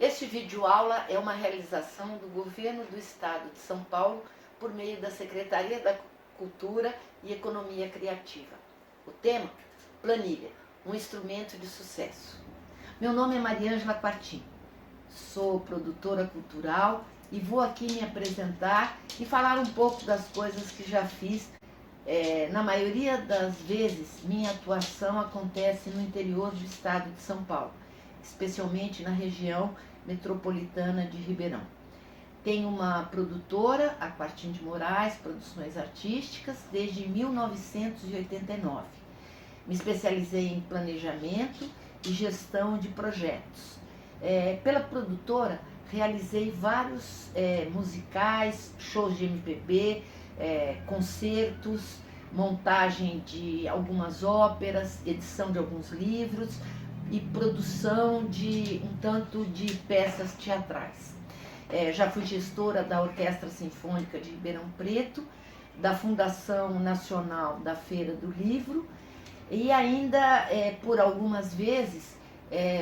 Este videoaula é uma realização do Governo do Estado de São Paulo por meio da Secretaria da Cultura e Economia Criativa. O tema: Planilha, um instrumento de sucesso. Meu nome é Mariângela Quartim, sou produtora cultural e vou aqui me apresentar e falar um pouco das coisas que já fiz. Na maioria das vezes, minha atuação acontece no interior do estado de São Paulo, especialmente na região metropolitana de Ribeirão. Tenho uma produtora, a Quartim de Moraes Produções Artísticas, desde 1989. Me especializei em planejamento e gestão de projetos. Pela produtora, realizei vários musicais, shows de MPB, concertos, montagem de algumas óperas, edição de alguns livros e produção de um tanto de peças teatrais. Já fui gestora da Orquestra Sinfônica de Ribeirão Preto, da Fundação Nacional da Feira do Livro e ainda, por algumas vezes,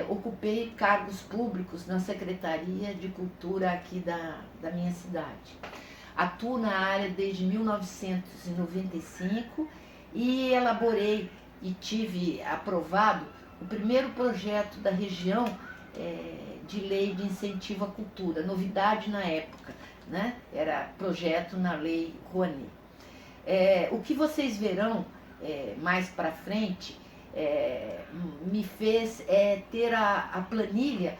ocupei cargos públicos na Secretaria de Cultura aqui da minha cidade. Atuo na área desde 1995 e elaborei e tive aprovado o primeiro projeto da região de lei de incentivo à cultura, novidade na época, né? Era projeto na lei Rouanet. O que vocês verão mais para frente me fez ter a planilha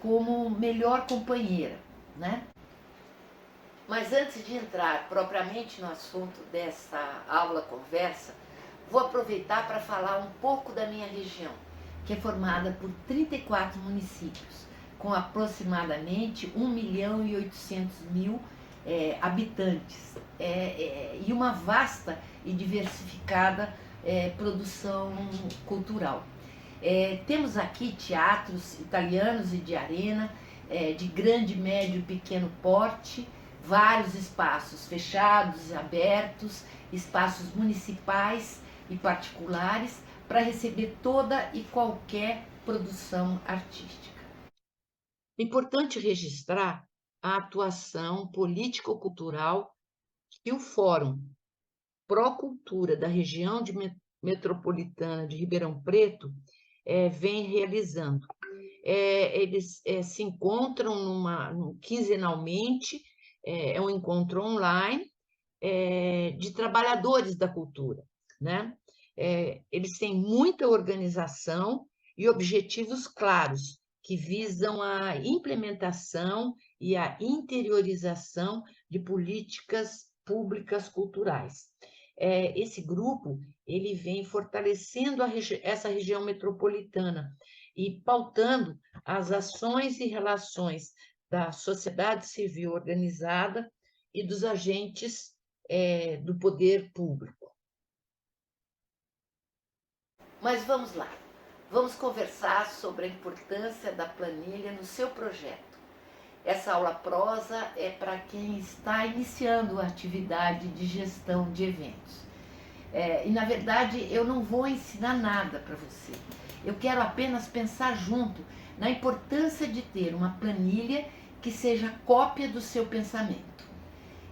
como melhor companheira, né? Mas antes de entrar propriamente no assunto dessa aula-conversa, vou aproveitar para falar um pouco da minha região, que é formada por 34 municípios, com aproximadamente 1.800.000 habitantes, e uma vasta e diversificada produção cultural. Temos aqui teatros italianos e de arena, de grande, médio e pequeno porte, vários espaços fechados e abertos, espaços municipais e particulares para receber toda e qualquer produção artística. É importante registrar a atuação político-cultural que o Fórum Pró-Cultura da região metropolitana de Ribeirão Preto vem realizando. Eles se encontram quinzenalmente, é um encontro online de trabalhadores da cultura, né? Eles têm muita organização e objetivos claros que visam a implementação e a interiorização de políticas públicas culturais. Esse grupo ele vem fortalecendo essa região metropolitana e pautando as ações e relações da sociedade civil organizada e dos agentes do poder público. Mas vamos lá, vamos conversar sobre a importância da planilha no seu projeto. Essa aula prosa é para quem está iniciando a atividade de gestão de eventos. E, na verdade, eu não vou ensinar nada para você. Eu quero apenas pensar junto na importância de ter uma planilha que seja cópia do seu pensamento.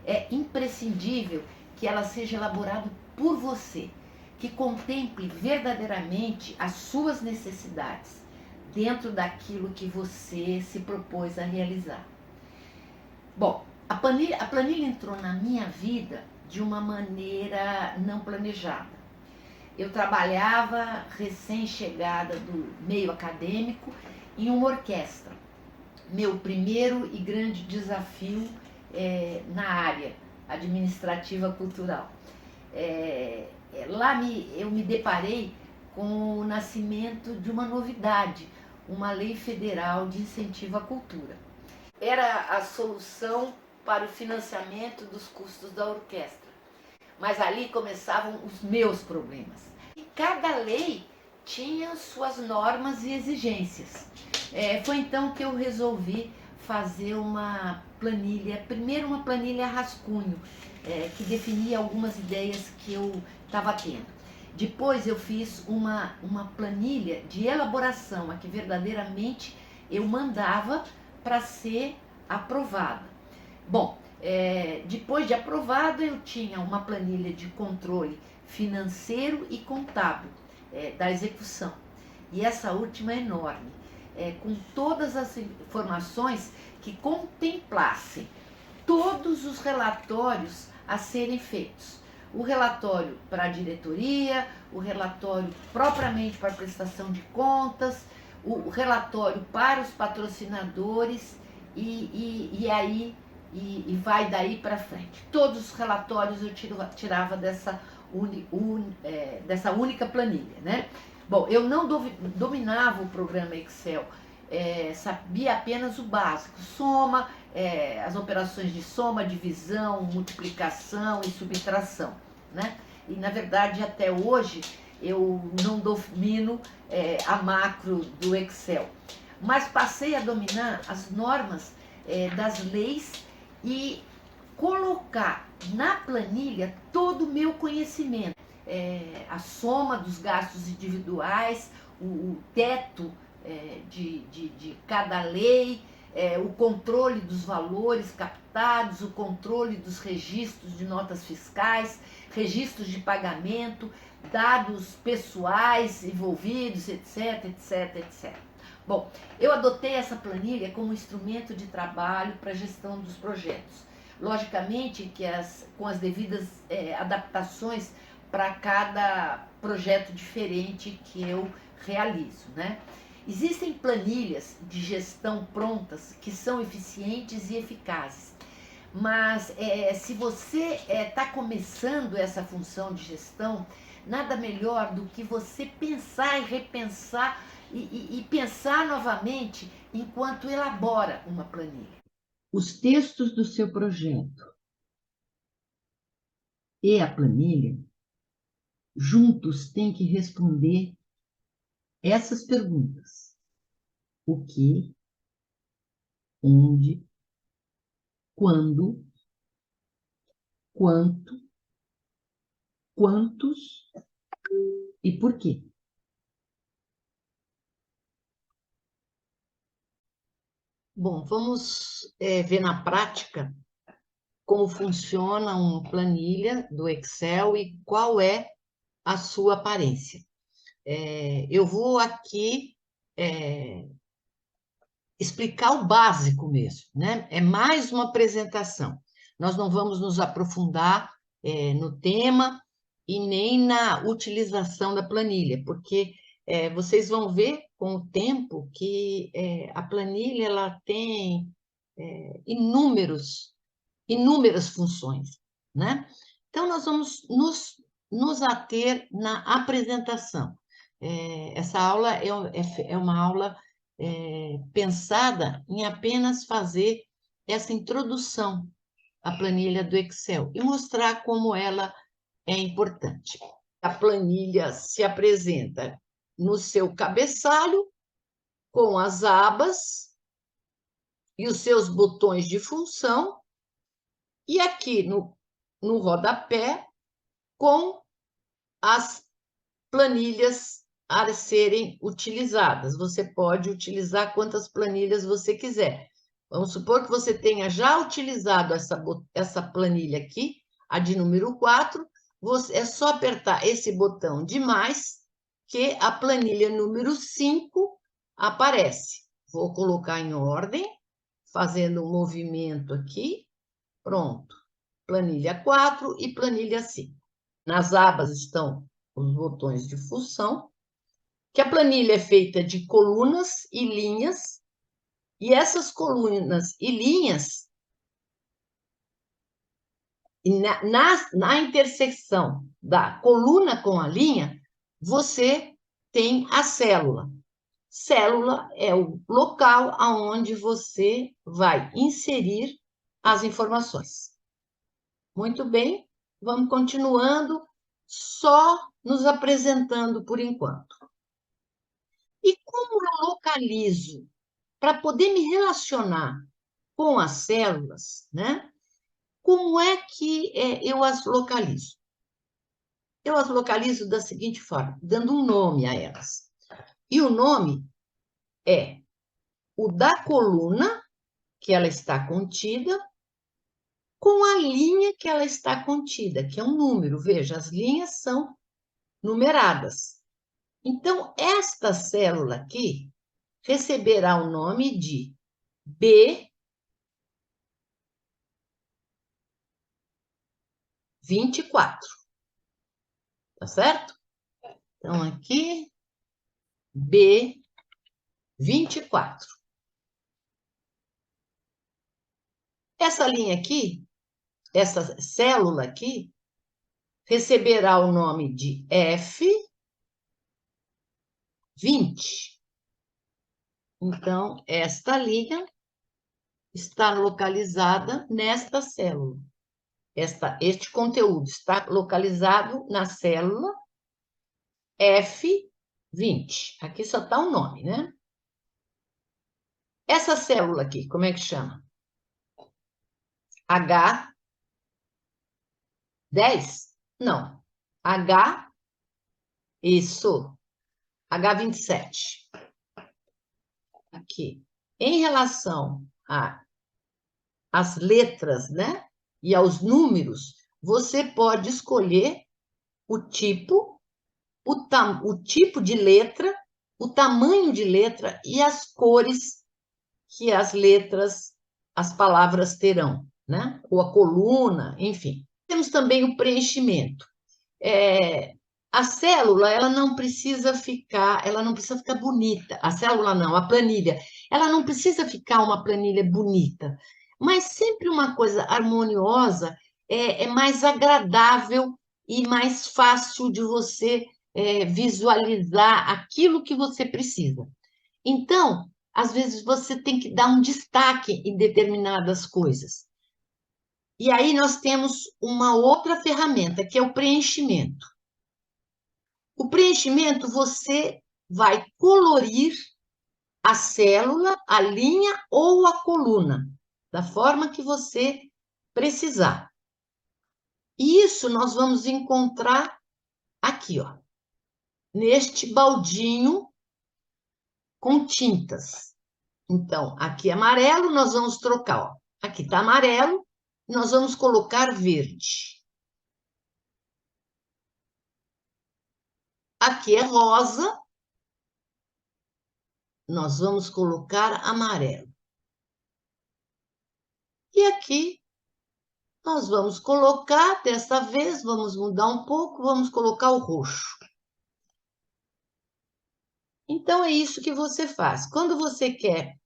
É imprescindível que ela seja elaborada por você, que contemple verdadeiramente as suas necessidades, dentro daquilo que você se propôs a realizar. Bom, a planilha entrou na minha vida de uma maneira não planejada. Eu trabalhava, recém-chegada do meio acadêmico, em uma orquestra. Meu primeiro e grande desafio na área administrativa cultural. Lá eu me deparei com o nascimento de uma novidade, uma lei federal de incentivo à cultura. Era a solução para o financiamento dos custos da orquestra, mas ali começavam os meus problemas. E cada lei tinha suas normas e exigências. Foi então que eu resolvi fazer uma planilha, primeiro uma planilha rascunho, que definia algumas ideias que eu estava tendo. Depois eu fiz uma planilha de elaboração, a que verdadeiramente eu mandava para ser aprovada. Bom, depois de aprovado, eu tinha uma planilha de controle financeiro e contábil da execução. E essa última é enorme, com todas as informações que contemplassem todos os relatórios a serem feitos. O relatório para a diretoria, o relatório propriamente para a prestação de contas, o relatório para os patrocinadores e vai daí para frente. Todos os relatórios eu tirava dessa única planilha, né? Bom, eu não dominava o programa Excel, sabia apenas o básico, soma, as operações de soma, divisão, multiplicação e subtração, né? E na verdade até hoje eu não domino a macro do Excel, mas passei a dominar as normas das leis e colocar na planilha todo o meu conhecimento, a soma dos gastos individuais, o teto de cada lei, o controle dos valores captados, o controle dos registros de notas fiscais, registros de pagamento, dados pessoais envolvidos, etc, etc, etc. Bom, eu adotei essa planilha como instrumento de trabalho para a gestão dos projetos. Logicamente que com as devidas adaptações para cada projeto diferente que eu realizo, né? Existem planilhas de gestão prontas que são eficientes e eficazes, mas se você está começando essa função de gestão, nada melhor do que você pensar e repensar e pensar novamente enquanto elabora uma planilha. Os textos do seu projeto e a planilha juntos têm que responder essas perguntas: o que, onde, quando, quanto, quantos e por quê. Bom, vamos ver na prática como funciona uma planilha do Excel e qual é a sua aparência. Eu vou aqui explicar o básico mesmo, né? É mais uma apresentação. Nós não vamos nos aprofundar no tema e nem na utilização da planilha, porque vocês vão ver com o tempo que a planilha ela tem inúmeras funções, né? Então, nós vamos nos ater na apresentação. Essa aula é uma aula pensada em apenas fazer essa introdução à planilha do Excel e mostrar como ela é importante. A planilha se apresenta no seu cabeçalho, com as abas e os seus botões de função, e aqui no rodapé, com as planilhas a serem utilizadas. Você pode utilizar quantas planilhas você quiser. Vamos supor que você tenha já utilizado essa planilha aqui, a de número 4, é só apertar esse botão de mais, que a planilha número 5 aparece. Vou colocar em ordem, fazendo um movimento aqui. Pronto. Planilha 4 e planilha 5. Nas abas estão os botões de função, que a planilha é feita de colunas e linhas, e essas colunas e linhas, na intersecção da coluna com a linha, você tem a célula. Célula é o local aonde você vai inserir as informações. Muito bem, vamos continuando, só nos apresentando por enquanto. E como eu localizo, para poder me relacionar com as células, né? Como é que eu as localizo? Eu as localizo da seguinte forma, dando um nome a elas. E o nome é o da coluna que ela está contida com a linha que ela está contida, que é um número. Veja, as linhas são numeradas. Então, esta célula aqui receberá o nome de B24, tá certo? Então, aqui, B24. Essa linha aqui, essa célula aqui, receberá o nome de F20. Então, esta linha está localizada nesta célula. Este conteúdo está localizado na célula F20. Aqui só está o nome, né? Essa célula aqui, como é que chama? H10? Não. Isso. H27. Aqui. Em relação às letras, né? E aos números, você pode escolher o tipo, o tipo de letra, o tamanho de letra e as cores que as letras, as palavras terão, né? Ou a coluna, enfim. Temos também o preenchimento. A célula, ela não precisa ficar bonita. A célula não, a planilha. Ela não precisa ficar uma planilha bonita, mas sempre uma coisa harmoniosa é mais agradável e mais fácil de você visualizar aquilo que você precisa. Então, às vezes você tem que dar um destaque em determinadas coisas. E aí nós temos uma outra ferramenta, que é o preenchimento. O preenchimento, você vai colorir a célula, a linha ou a coluna, da forma que você precisar. E isso nós vamos encontrar aqui, ó, neste baldinho com tintas. Então, aqui é amarelo, nós vamos trocar, ó. Aqui está amarelo, nós vamos colocar verde. Aqui é rosa, nós vamos colocar amarelo. E aqui nós vamos colocar, dessa vez, vamos mudar um pouco, vamos colocar o roxo. Então, é isso que você faz. Quando você quer...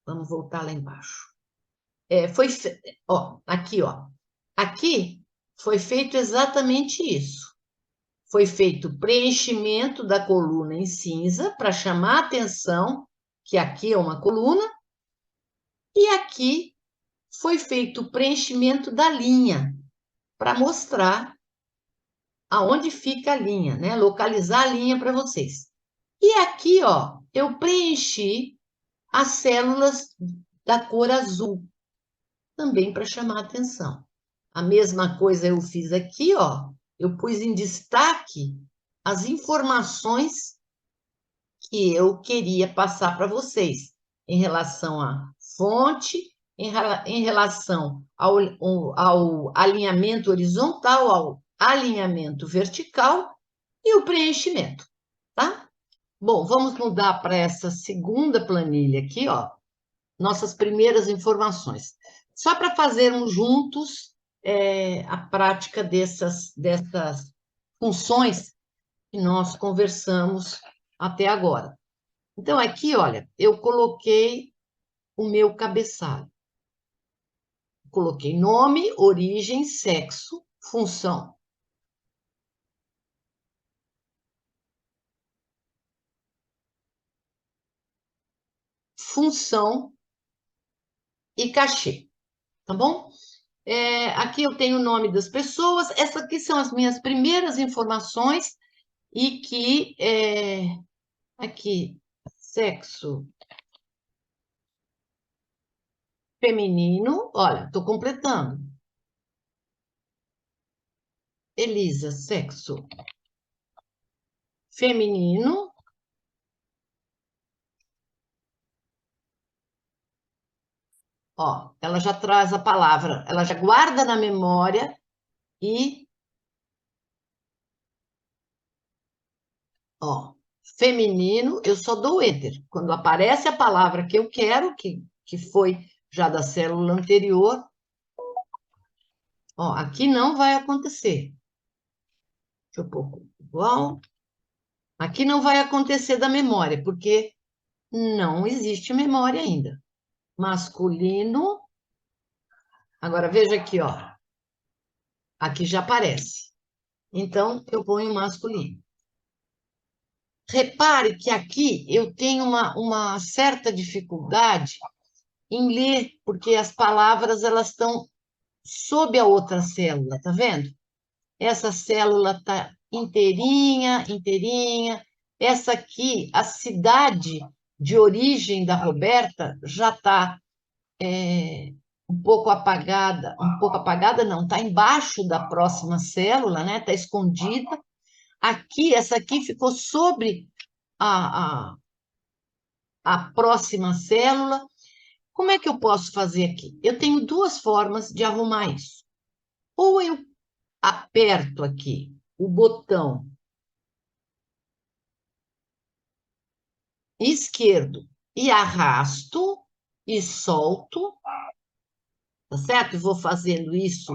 vamos voltar lá embaixo. Ó, aqui, ó. Aqui foi feito exatamente isso. Foi feito o preenchimento da coluna em cinza para chamar a atenção que aqui é uma coluna e aqui foi feito o preenchimento da linha para mostrar aonde fica a linha, né? Localizar a linha para vocês. E aqui, ó, eu preenchi as células da cor azul, também para chamar a atenção. A mesma coisa eu fiz aqui, ó, eu pus em destaque as informações que eu queria passar para vocês em relação à fonte, em relação ao alinhamento horizontal, ao alinhamento vertical e o preenchimento, tá? Bom, vamos mudar para essa segunda planilha aqui, ó, nossas primeiras informações. Só para fazermos juntos a prática dessas funções que nós conversamos até agora. Então, aqui, olha, eu coloquei o meu cabeçalho. Coloquei nome, origem, sexo, função. Função e cachê, tá bom? Aqui eu tenho o nome das pessoas. Essas aqui são as minhas primeiras informações e que aqui, sexo feminino, olha, estou completando. Elisa, sexo feminino. Ó, ela já traz a palavra, ela já guarda na memória e, ó, feminino, eu só dou Enter. Quando aparece a palavra que eu quero, que foi já da célula anterior, ó, aqui não vai acontecer. Deixa eu pôr igual. Aqui não vai acontecer da memória, porque não existe memória ainda. Masculino. Agora veja aqui, ó. Aqui já aparece. Então, eu ponho masculino. Repare que aqui eu tenho uma certa dificuldade em ler, porque as palavras elas estão sob a outra célula, tá vendo? Essa célula tá inteirinha, inteirinha. Essa aqui, a cidade de origem da Roberta já está um pouco apagada não, está embaixo da próxima célula, né? Está escondida. Aqui, essa aqui ficou sobre a, a, a próxima célula. Como é que eu posso fazer aqui? Eu tenho duas formas de arrumar isso. Ou eu aperto aqui o botão esquerdo e arrasto e solto, tá certo? E vou fazendo isso.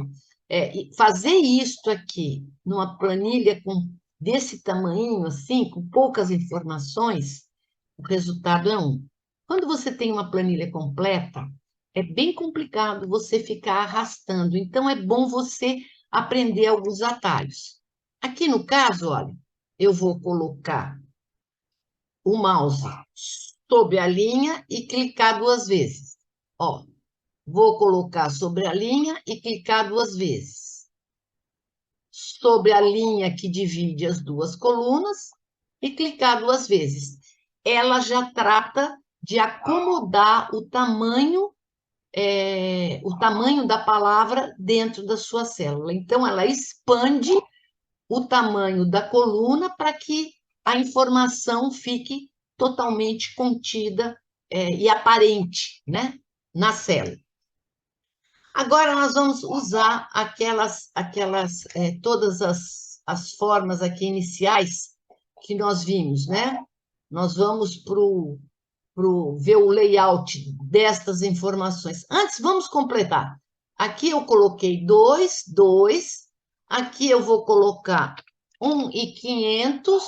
Fazer isto aqui numa planilha desse tamanho, assim, com poucas informações, o resultado é um. Quando você tem uma planilha completa, é bem complicado você ficar arrastando. Então, é bom você aprender alguns atalhos. Aqui no caso, olha, eu vou colocar o mouse sobre a linha e clicar duas vezes. Ó, vou colocar sobre a linha e clicar duas vezes. Sobre a linha que divide as duas colunas e clicar duas vezes. Ela já trata de acomodar o tamanho da palavra dentro da sua célula. Então, ela expande o tamanho da coluna para que a informação fique totalmente contida e aparente, né, na célula. Agora nós vamos usar todas as formas aqui iniciais que nós vimos, né? Nós vamos ver o layout destas informações. Antes, vamos completar. Aqui eu coloquei 2, 2. Aqui eu vou colocar 1.500.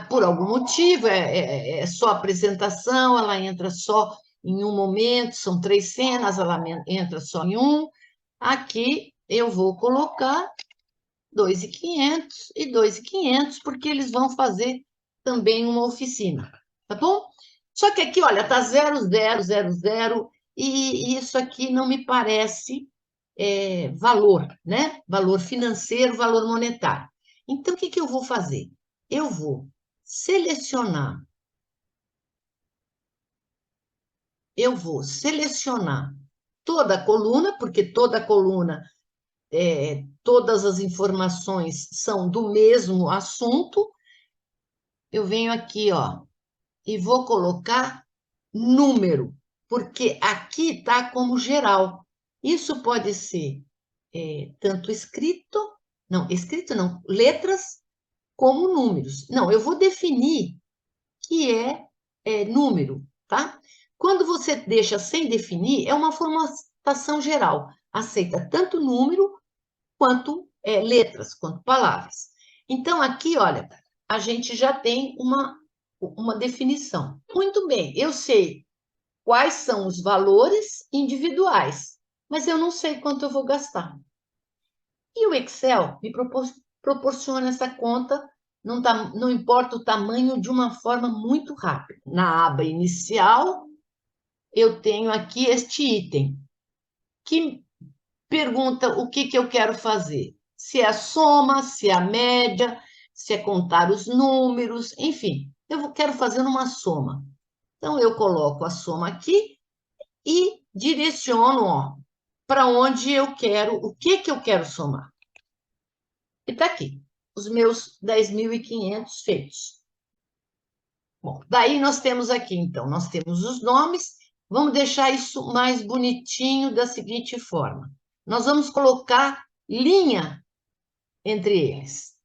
Por algum motivo, é só apresentação, ela entra só em um momento, são três cenas, ela entra só em um. Aqui eu vou colocar 2.500 e 2.500, porque eles vão fazer também uma oficina, tá bom? Só que aqui, olha, tá 0000, e isso aqui não me parece valor, né? Valor financeiro, valor monetário. Então, o que que eu vou fazer? Eu vou selecionar, eu vou selecionar toda a coluna, porque toda a coluna, todas as informações são do mesmo assunto. Eu venho aqui, ó, e vou colocar número, porque aqui está como geral. Isso pode ser tanto escrito não, letras como números. Não, eu vou definir que é número, tá? Quando você deixa sem definir, é uma formatação geral. Aceita tanto número quanto letras, quanto palavras. Então, aqui, olha, a gente já tem uma definição. Muito bem, eu sei quais são os valores individuais, mas eu não sei quanto eu vou gastar. E o Excel me proporciona essa conta, não importa o tamanho, de uma forma muito rápida. Na aba inicial, eu tenho aqui este item, que pergunta o que eu quero fazer. Se é a soma, se é a média, se é contar os números, enfim, eu quero fazer uma soma. Então, eu coloco a soma aqui e direciono para onde eu quero, o que eu quero somar. E está aqui, os meus 10.500 feitos. Bom, daí nós temos aqui, então, nós temos os nomes Vamos deixar isso mais bonitinho da seguinte forma. Nós vamos colocar linha entre eles.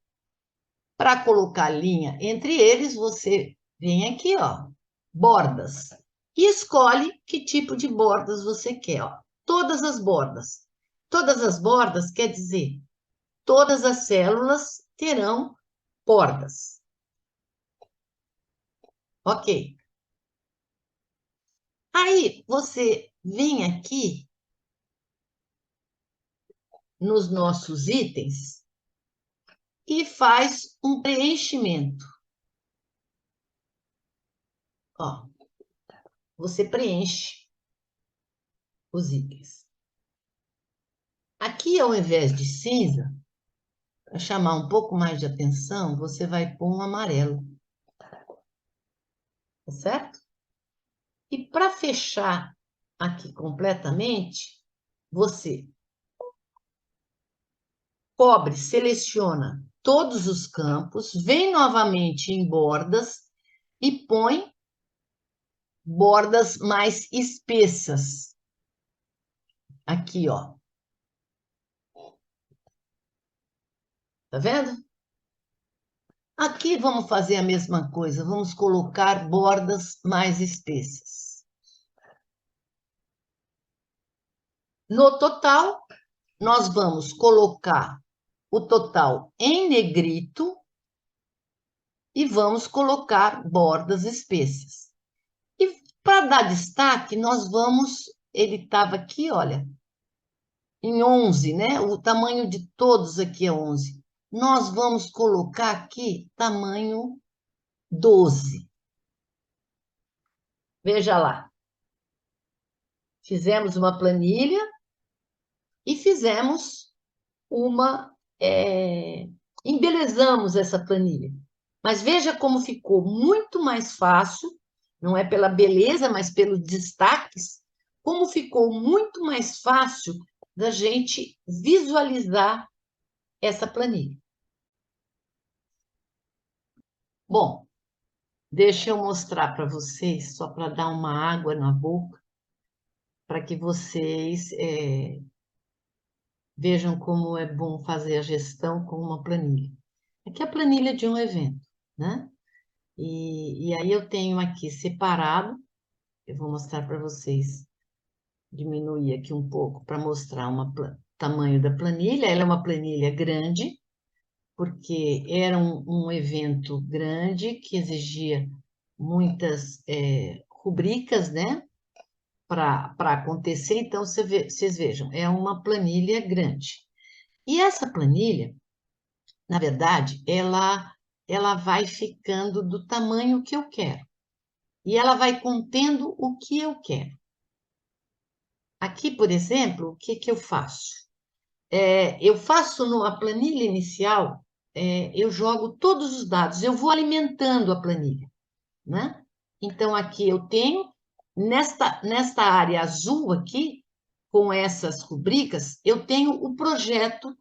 Para colocar linha entre eles, você vem aqui, ó, bordas. E escolhe que tipo de bordas você quer, ó. Todas as bordas. Todas as bordas quer dizer, todas as células terão bordas. Ok. Aí você vem aqui nos nossos itens e faz um preenchimento. Ó, você preenche os itens. Aqui, ao invés de cinza, para chamar um pouco mais de atenção, você vai pôr um amarelo. Tá certo? E para fechar aqui completamente, você cobre, seleciona todos os campos, vem novamente em bordas e põe bordas mais espessas. Aqui, ó. Tá vendo? Aqui vamos fazer a mesma coisa, vamos colocar bordas mais espessas. No total, nós vamos colocar o total em negrito e vamos colocar bordas espessas. E para dar destaque, nós vamos, ele estava aqui, olha, em 11, né? O tamanho de todos aqui é 11. Nós vamos colocar aqui tamanho 12. Veja lá. Fizemos uma planilha e fizemos uma... embelezamos essa planilha. Mas veja como ficou muito mais fácil, não é pela beleza, mas pelos destaques, como ficou muito mais fácil da gente visualizar essa planilha. Bom, deixa eu mostrar para vocês, só para dar uma água na boca, para que vocês vejam como é bom fazer a gestão com uma planilha. Aqui é a planilha de um evento, né? E aí eu tenho aqui separado, eu vou mostrar para vocês, diminuir aqui um pouco para mostrar o tamanho da planilha. Ela é uma planilha grande, porque era um evento grande que exigia muitas rubricas, né, para acontecer. Então, vocês vejam, é uma planilha grande. E essa planilha, na verdade, ela vai ficando do tamanho que eu quero. E ela vai contendo o que eu quero. Aqui, por exemplo, o que eu faço? Eu faço na planilha inicial, eu jogo todos os dados, eu vou alimentando a planilha, né? Então, aqui eu tenho, nesta área azul aqui, com essas rubricas, eu tenho o projeto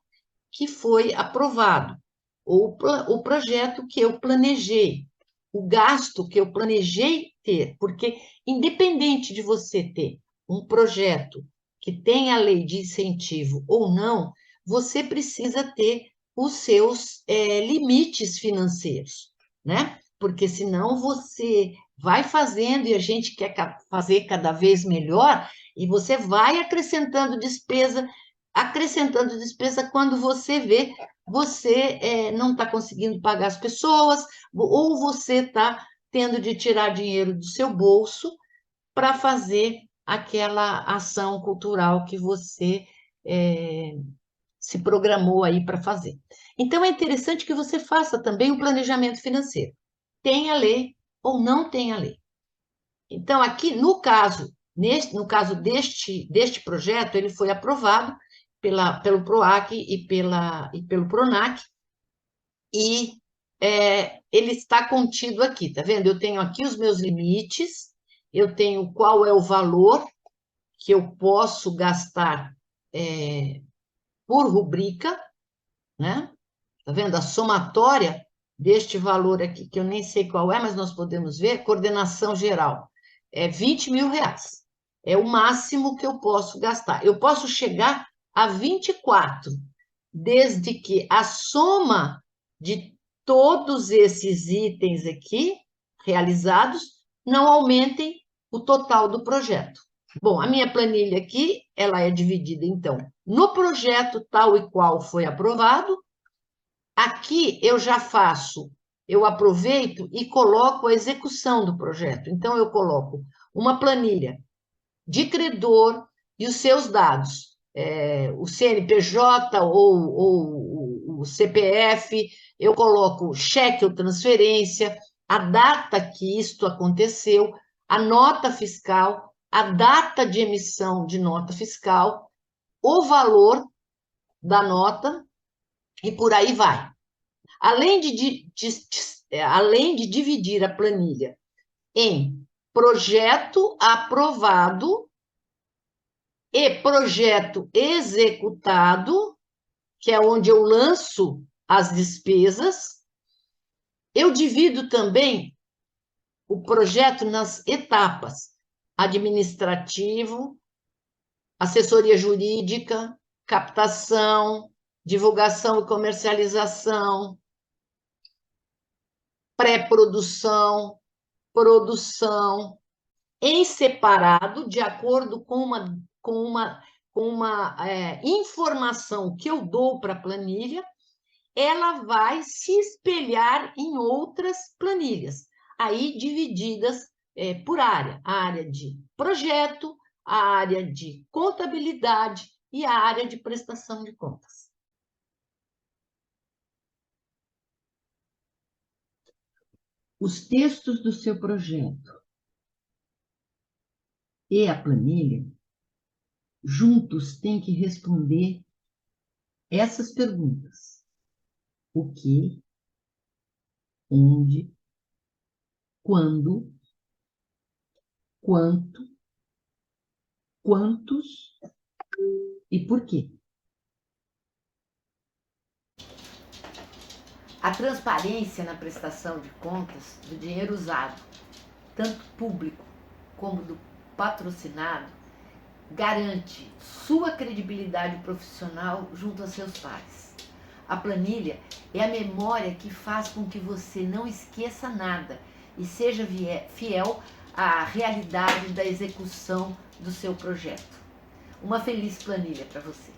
que foi aprovado, ou o projeto que eu planejei, o gasto que eu planejei ter, porque independente de você ter um projeto que tenha lei de incentivo ou não, você precisa ter os seus limites financeiros, né? Porque senão você vai fazendo e a gente quer fazer cada vez melhor e você vai acrescentando despesa quando você vê, você não está conseguindo pagar as pessoas, ou você está tendo de tirar dinheiro do seu bolso para fazer aquela ação cultural que você se programou aí para fazer. Então, é interessante que você faça também o planejamento financeiro. Tenha lei ou não tenha lei. Então, aqui, no caso deste projeto, ele foi aprovado pelo PROAC e pelo PRONAC, e ele está contido aqui, tá vendo? Eu tenho aqui os meus limites, eu tenho qual é o valor que eu posso gastar por rubrica, né? Tá vendo? A somatória deste valor aqui, que eu nem sei qual é, mas nós podemos ver, coordenação geral, é R$ 20.000. É o máximo que eu posso gastar. Eu posso chegar a 24, desde que a soma de todos esses itens aqui realizados não aumentem o total do projeto. Bom, a minha planilha aqui, ela é dividida, então, no projeto tal e qual foi aprovado. Aqui eu já faço, eu aproveito e coloco a execução do projeto. Então, eu coloco uma planilha de credor e os seus dados, o CNPJ ou o CPF, eu coloco cheque ou transferência, a data que isto aconteceu, a nota fiscal, a data de emissão de nota fiscal, o valor da nota e por aí vai. Além de dividir a planilha em projeto aprovado e projeto executado, que é onde eu lanço as despesas, eu divido também o projeto nas etapas: administrativo, assessoria jurídica, captação, divulgação e comercialização, pré-produção, produção, em separado, de acordo com uma informação que eu dou para a planilha, ela vai se espelhar em outras planilhas, aí divididas por área: a área de projeto, a área de contabilidade e a área de prestação de contas. Os textos do seu projeto e a planilha, juntos, têm que responder essas perguntas: o que, onde, quando, quanto, quantos e por quê. A transparência na prestação de contas do dinheiro usado, tanto público como do patrocinado, garante sua credibilidade profissional junto a seus pares. A planilha é a memória que faz com que você não esqueça nada e seja fiel à realidade da execução do seu projeto. Uma feliz planilha para você!